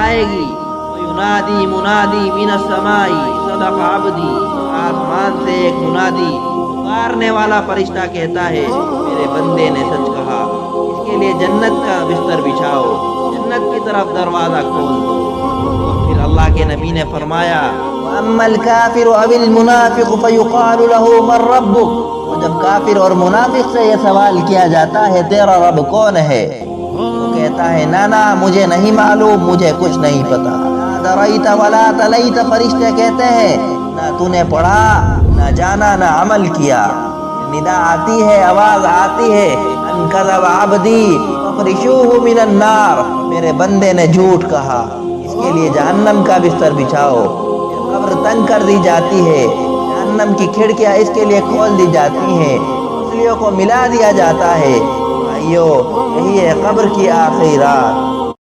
आएगी। युनादी मुनादी मिनस समाई सदक़ अब्दी, आसमान से एक मुनादी पुकारने वाला फरिश्ता कहता है मेरे बंदे ने सच कहा, इसके लिए जन्नत का बिस्तर बिछाओ, जन्नत की तरफ दरवाज़ा खोल दो। और फिर अल्लाह के नबी ने फरमाया अम्मल काफिर अविल मुनाफिक फयुक़ालु लहु मन रब्बुक, और जब काफिर और मुनाफिक से ये सवाल किया जाता है तेरा रब कौन है, तो कहता है ना ना मुझे नहीं मालूम, मुझे कुछ नहीं पता। दरईता वला तलईता, फरिश्ते कहते हैं ना तूने पढ़ा ना जाना ना अमल किया। निदा आती है, आवाज आती है अनकज़ब अब्दी फफ़रिशूहु मिनन नार, मेरे बंदे ने झूठ कहा, इसके लिए जहन्नम का बिस्तर बिछाओ। कब्र तंग कर दी जाती है, जहन्नम की खिड़कियां इसके लिए खोल दी जाती हैं, मछलियों को मिला दिया जाता है। भाइयों, यही है कब्र की आखिरी रात।